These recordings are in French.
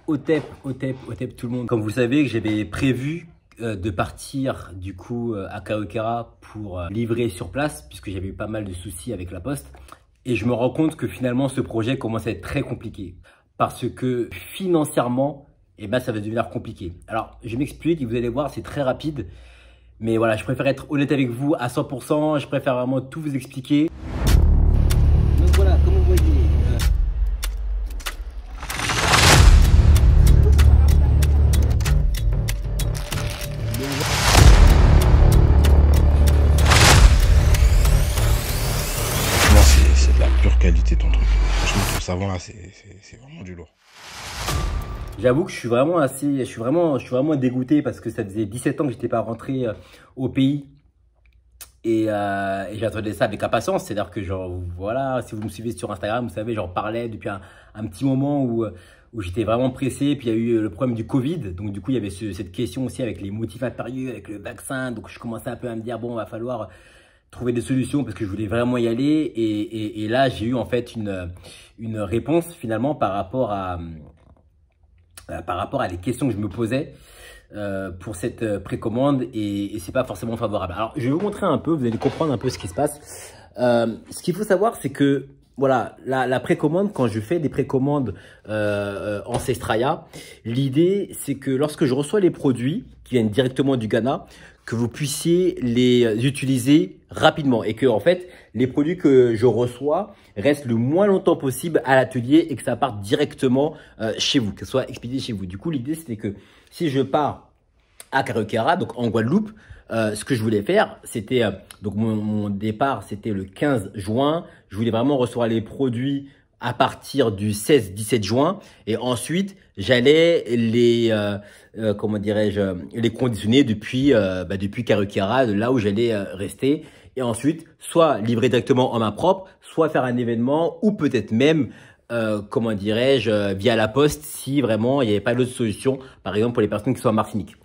Otep tout le monde. Comme vous le savez, j'avais prévu de partir du coup à Karakara pour livrer sur place puisque j'avais eu pas mal de soucis avec la poste. Et je me rends compte que finalement ce projet commence à être très compliqué parce que financièrement, eh ben, ça va devenir compliqué. Alors je m'explique et vous allez voir, c'est très rapide. Mais voilà, je préfère être honnête avec vous à 100%. Je préfère vraiment tout vous expliquer. Donc voilà, comme vous voyez. C'est de la pure qualité ton truc. Franchement, ton savon là, c'est vraiment du lourd. J'avoue que je suis vraiment dégoûté parce que ça faisait 17 ans que j'étais pas rentré au pays et j'attendais ça avec impatience. C'est-à-dire que genre voilà, si vous me suivez sur Instagram, vous savez, j'en parlais depuis un petit moment où j'étais vraiment pressé. Puis il y a eu le problème du Covid, donc du coup il y avait cette question aussi avec les motifs impérieux, avec le vaccin. Donc je commençais un peu à me dire bon, va falloir trouver des solutions parce que je voulais vraiment y aller et là j'ai eu en fait une réponse finalement par rapport à les questions que je me posais pour cette précommande et c'est pas forcément favorable. Alors je vais vous montrer un peu, vous allez comprendre un peu ce qui se passe. Ce qu'il faut savoir, c'est que voilà, la précommande, quand je fais des précommandes en Cestraya, l'idée c'est que lorsque je reçois les produits qui viennent directement du Ghana, que vous puissiez les utiliser rapidement et que en fait les produits que je reçois restent le moins longtemps possible à l'atelier et que ça parte directement chez vous, que ce soit expédié chez vous. Du coup, l'idée c'était que si je pars à Karakara, donc en Guadeloupe, ce que je voulais faire, c'était donc mon départ, c'était le 15 juin. Je voulais vraiment recevoir les produits à partir du 16-17 juin et ensuite j'allais les comment dirais-je, les conditionner depuis Karakara, de là où j'allais rester et ensuite soit livrer directement en main propre, soit faire un événement ou peut-être même comment dirais-je, via la poste si vraiment il n'y avait pas d'autre solution, par exemple pour les personnes qui sont en Martinique.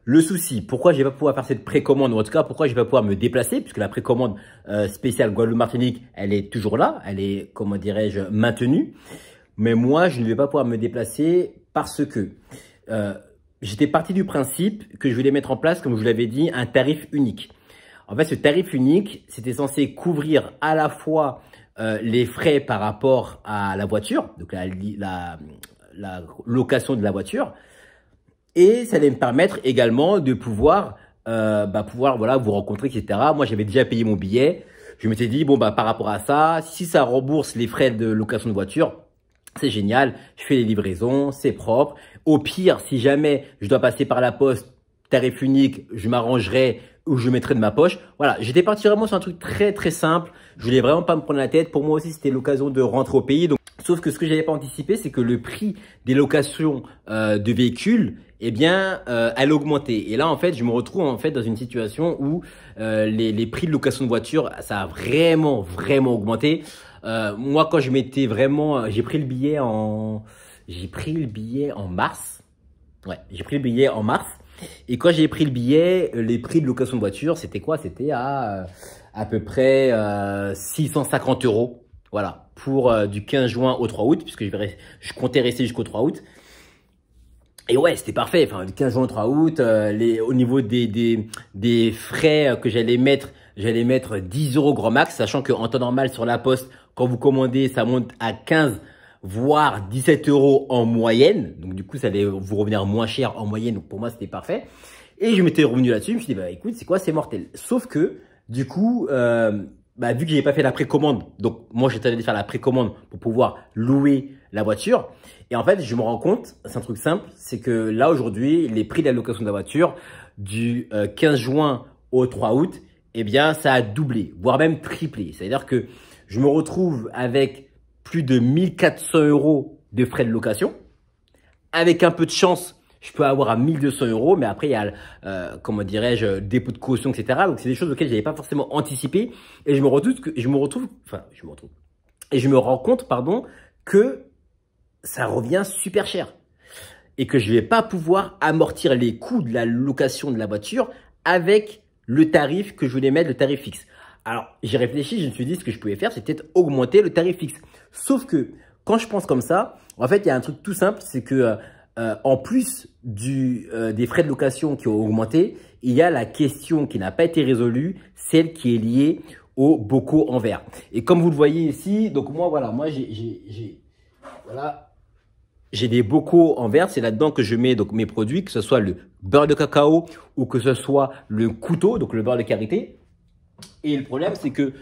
Le souci, pourquoi je vais pas pouvoir faire cette précommande, ou en tout cas pourquoi je vais pas pouvoir me déplacer, puisque la précommande spéciale Guadeloupe-Martinique, elle est toujours là, elle est, comment dirais-je, maintenue. Mais moi, je ne vais pas pouvoir me déplacer parce que j'étais parti du principe que je voulais mettre en place, comme je vous l'avais dit, un tarif unique. En fait, ce tarif unique, c'était censé couvrir à la fois les frais par rapport à la voiture, donc la location de la voiture, et ça allait me permettre également de pouvoir, voilà, vous rencontrer, etc. Moi, j'avais déjà payé mon billet. Je m'étais dit, bon, par rapport à ça, si ça rembourse les frais de location de voiture, c'est génial. Je fais les livraisons, c'est propre. Au pire, si jamais je dois passer par la poste, tarif unique, je m'arrangerai ou je mettrai de ma poche. Voilà, j'étais parti vraiment sur un truc très, très simple. Je voulais vraiment pas me prendre la tête. Pour moi aussi, c'était l'occasion de rentrer au pays. Donc, sauf que ce que j'avais pas anticipé, c'est que le prix des locations de véhicules, eh bien, elle a augmenté. Et là, en fait, je me retrouve en fait dans une situation où les prix de location de voiture, ça a vraiment augmenté. Moi, quand je m'étais vraiment, j'ai pris le billet en mars. Ouais, j'ai pris le billet en mars. Et quand j'ai pris le billet, les prix de location de voiture, c'était quoi? C'était à peu près 650 €. Voilà, pour du 15 juin au 3 août, puisque je comptais rester jusqu'au 3 août. Et ouais, c'était parfait. Enfin, du 15 juin au 3 août, au niveau des frais que j'allais mettre 10 € grand max, sachant qu'en temps normal sur la poste, quand vous commandez, ça monte à 15 voire 17 € en moyenne. Donc du coup, ça allait vous revenir moins cher en moyenne. Donc pour moi, c'était parfait. Et je m'étais revenu là-dessus. Je me suis dit, bah écoute, c'est quoi, c'est mortel. Sauf que du coup, vu que j'avais pas fait la précommande, donc moi j'étais allé faire la précommande pour pouvoir louer la voiture. Et en fait, je me rends compte, c'est un truc simple, c'est que là aujourd'hui, les prix de la location de la voiture du 15 juin au 3 août, eh bien, ça a doublé, voire même triplé. C'est-à-dire que je me retrouve avec plus de 1400 € de frais de location. Avec un peu de chance, je peux avoir à 1200 €, mais après, il y a, comment dirais-je, dépôt de caution, etc. Donc, c'est des choses auxquelles je n'avais pas forcément anticipé. Et je me rends compte, pardon, que ça revient super cher. Et que je ne vais pas pouvoir amortir les coûts de la location de la voiture avec le tarif que je voulais mettre, le tarif fixe. Alors, j'ai réfléchi, je me suis dit ce que je pouvais faire, c'est peut-être augmenter le tarif fixe. Sauf que quand je pense comme ça, En fait, il y a un truc tout simple, c'est que en plus des frais de location qui ont augmenté, il y a la question qui n'a pas été résolue, celle qui est liée aux bocaux en verre. Et comme vous le voyez ici, donc moi, voilà, j'ai des bocaux en verre, c'est là-dedans que je mets donc mes produits, que ce soit le beurre de cacao ou que ce soit le couteau, donc le beurre de karité. Et le problème, c'est que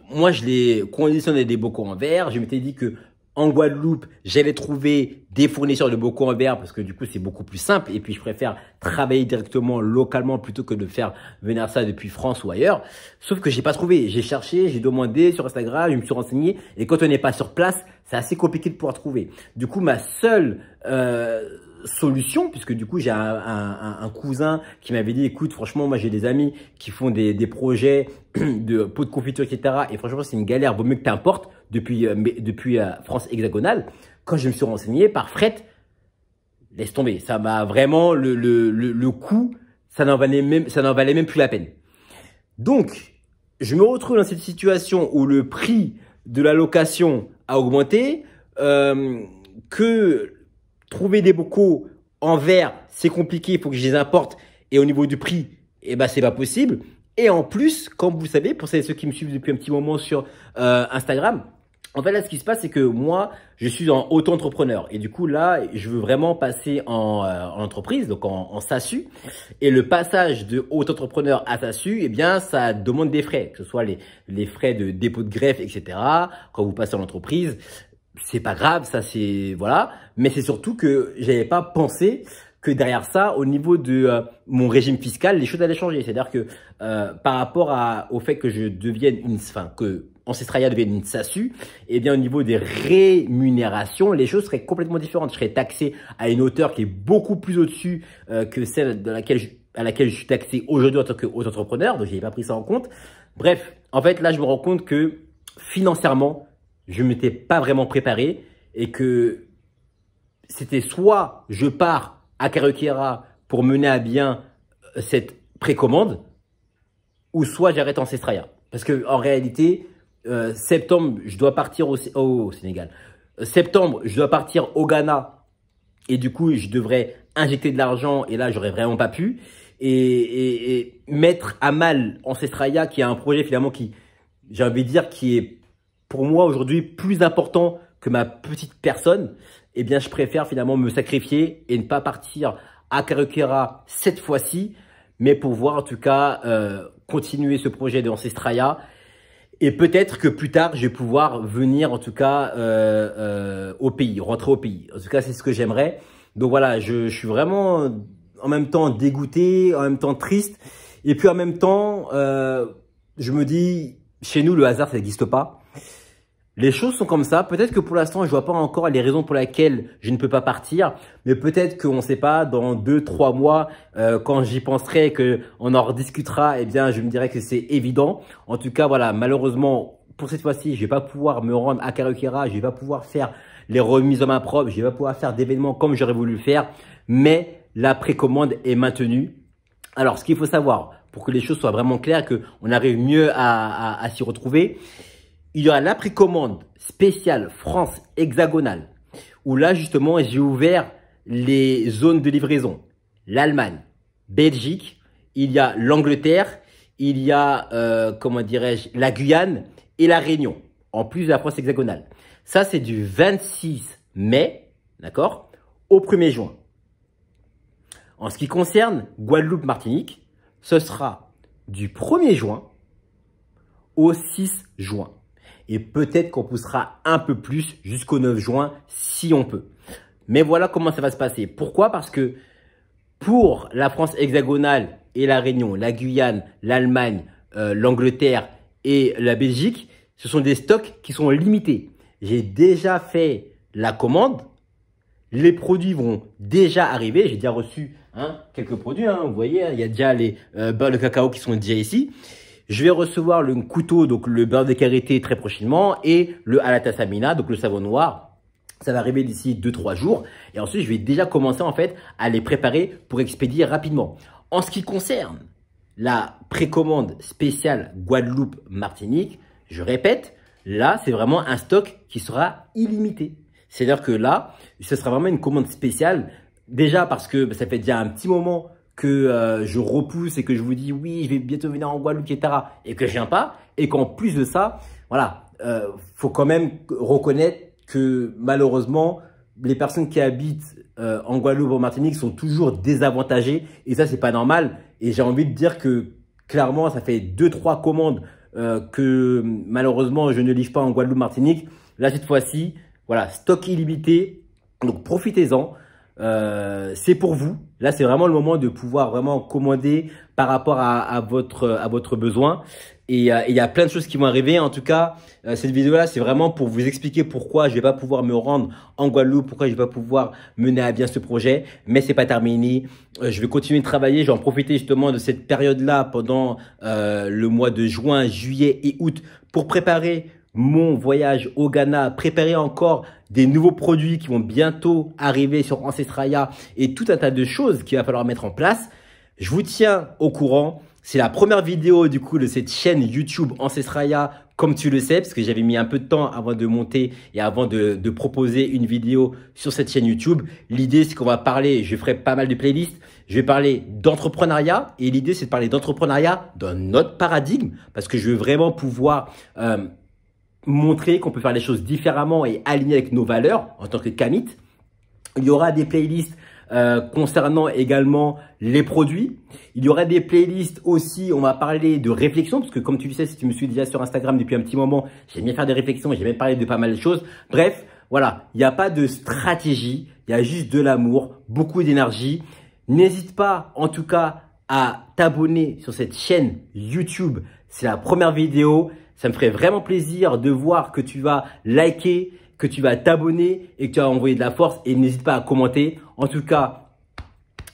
moi, je les conditionne des bocaux en verre. Je m'étais dit que en Guadeloupe, j'allais trouver des fournisseurs de bocaux en verre parce que du coup, c'est beaucoup plus simple. Et puis, je préfère travailler directement localement plutôt que de faire venir ça depuis France ou ailleurs. Sauf que j'ai pas trouvé. J'ai cherché, j'ai demandé sur Instagram, je me suis renseigné. Et quand on n'est pas sur place, c'est assez compliqué de pouvoir trouver. Du coup, ma seule solution, puisque du coup j'ai un cousin qui m'avait dit écoute, franchement moi j'ai des amis qui font des projets de pots de confiture, etc. Et franchement c'est une galère, vaut mieux que tu importes depuis France hexagonale. Quand je me suis renseigné par fret, laisse tomber, ça m'a vraiment le coût, ça n'en valait même plus la peine. Donc je me retrouve dans cette situation où le prix de la location a augmenté, que trouver des bocaux en verre, c'est compliqué, il faut que je les importe. Et au niveau du prix, eh ben, c'est pas possible. Et en plus, comme vous savez, pour ceux qui me suivent depuis un petit moment sur Instagram, en fait, là, ce qui se passe, c'est que moi, je suis en auto-entrepreneur. Et du coup, là, je veux vraiment passer en entreprise, donc en SASU. Et le passage de auto-entrepreneur à SASU, eh bien, ça demande des frais, que ce soit les frais de dépôt de greffe, etc. Quand vous passez en entreprise, c'est pas grave, ça c'est voilà, mais c'est surtout que j'avais pas pensé que derrière ça, au niveau de mon régime fiscal, les choses allaient changer. C'est-à-dire que par rapport au fait que je devienne que Ancestralia devienne une SASU, eh bien au niveau des rémunérations, les choses seraient complètement différentes. Je serais taxé à une hauteur qui est beaucoup plus au-dessus que celle à laquelle je suis taxé aujourd'hui en tant qu'auto-entrepreneur. Donc, je n'avais pas pris ça en compte. Bref, en fait, là, je me rends compte que financièrement, je ne m'étais pas vraiment préparé et que c'était soit je pars à Karukiera pour mener à bien cette précommande ou soit j'arrête Ancestralia. Parce que en réalité, septembre, je dois partir au Sénégal. Septembre, je dois partir au Ghana et du coup, je devrais injecter de l'argent et là, j'aurais vraiment pas pu. Et mettre à mal Ancestralia qui est un projet finalement qui, j'ai envie de dire, qui est pour moi aujourd'hui plus important que ma petite personne, eh bien je préfère finalement me sacrifier et ne pas partir à Karukiera cette fois-ci, mais pouvoir en tout cas continuer ce projet de Ancestralia. Et peut-être que plus tard, je vais pouvoir venir en tout cas au pays, rentrer au pays. En tout cas, c'est ce que j'aimerais. Donc voilà, je suis vraiment en même temps dégoûté, en même temps triste. Et puis en même temps, je me dis, chez nous, le hasard, ça n'existe pas. Les choses sont comme ça. Peut-être que pour l'instant, je vois pas encore les raisons pour lesquelles je ne peux pas partir. Mais peut-être qu'on ne sait pas, dans 2-3 mois, quand j'y penserai, qu'on en rediscutera, eh bien, je me dirais que c'est évident. En tout cas, voilà, malheureusement, pour cette fois-ci, je vais pas pouvoir me rendre à Karukiera. Je vais pas pouvoir faire les remises en main propre. Je vais pas pouvoir faire d'événements comme j'aurais voulu le faire. Mais la précommande est maintenue. Alors, ce qu'il faut savoir, pour que les choses soient vraiment claires, qu'on arrive mieux à s'y retrouver, il y aura la précommande spéciale France hexagonale, où là, justement, j'ai ouvert les zones de livraison. L'Allemagne, Belgique, il y a l'Angleterre, il y a, comment dirais-je, la Guyane et la Réunion, en plus de la France hexagonale. Ça, c'est du 26 mai, d'accord, au 1er juin. En ce qui concerne Guadeloupe, Martinique, ce sera du 1er juin au 6 juin. Et peut-être qu'on poussera un peu plus jusqu'au 9 juin si on peut. Mais voilà comment ça va se passer. Pourquoi? Parce que pour la France hexagonale et la Réunion, la Guyane, l'Allemagne, l'Angleterre et la Belgique, ce sont des stocks qui sont limités. J'ai déjà fait la commande. Les produits vont déjà arriver. J'ai déjà reçu quelques produits. Vous voyez, il y a déjà les beurres de cacao qui sont déjà ici. Je vais recevoir le couteau, donc le beurre de karité très prochainement et le halatasamina, donc le savon noir. Ça va arriver d'ici 2-3 jours. Et ensuite, je vais déjà commencer en fait à les préparer pour expédier rapidement. En ce qui concerne la précommande spéciale Guadeloupe-Martinique, je répète, là, c'est vraiment un stock qui sera illimité. C'est-à-dire que là, ce sera vraiment une commande spéciale. Déjà parce que ça fait déjà un petit moment que je repousse et que je vous dis oui, je vais bientôt venir en Guadeloupe, etc. et que je viens pas. Et qu'en plus de ça, voilà, faut quand même reconnaître que malheureusement, les personnes qui habitent en Guadeloupe ou en Martinique sont toujours désavantagées. Et ça, c'est pas normal. Et j'ai envie de dire que clairement, ça fait 2-3 commandes que malheureusement, je ne livre pas en Guadeloupe, Martinique. Là, cette fois-ci, voilà, stock illimité. Donc, profitez-en. C'est pour vous. Là, c'est vraiment le moment de pouvoir vraiment commander par rapport à votre besoin. Et il y a plein de choses qui vont arriver. En tout cas, cette vidéo-là, c'est vraiment pour vous expliquer pourquoi je vais pas pouvoir me rendre en Guadeloupe, pourquoi je vais pas pouvoir mener à bien ce projet. Mais c'est pas terminé. Je vais continuer de travailler. Je vais en profiter justement de cette période-là pendant le mois de juin, juillet et août pour préparer mon voyage au Ghana, préparer encore des nouveaux produits qui vont bientôt arriver sur Ancestraya et tout un tas de choses qu'il va falloir mettre en place. Je vous tiens au courant. C'est la première vidéo du coup de cette chaîne YouTube Ancestraya, comme tu le sais, parce que j'avais mis un peu de temps avant de monter et avant de proposer une vidéo sur cette chaîne YouTube. L'idée, c'est qu'on va parler, je ferai pas mal de playlists, je vais parler d'entrepreneuriat et l'idée, c'est de parler d'entrepreneuriat dans notre paradigme parce que je veux vraiment pouvoir montrer qu'on peut faire les choses différemment et aligner avec nos valeurs en tant que Kamit. Il y aura des playlists concernant également les produits. Il y aura des playlists aussi, on va parler de réflexion, parce que comme tu le sais, si tu me suis déjà sur Instagram depuis un petit moment, j'aime bien faire des réflexions, j'aime bien parler de pas mal de choses. Bref, voilà, il n'y a pas de stratégie, il y a juste de l'amour, beaucoup d'énergie. N'hésite pas en tout cas à t'abonner sur cette chaîne YouTube. C'est la première vidéo. Ça me ferait vraiment plaisir de voir que tu vas liker, que tu vas t'abonner et que tu vas envoyer de la force. Et n'hésite pas à commenter. En tout cas,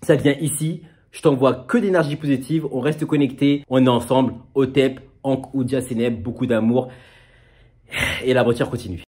ça vient ici. Je t'envoie que d'énergie positive. On reste connectés. On est ensemble. Otep, Ankh, Oudia, Seneb, beaucoup d'amour. Et la voiture continue.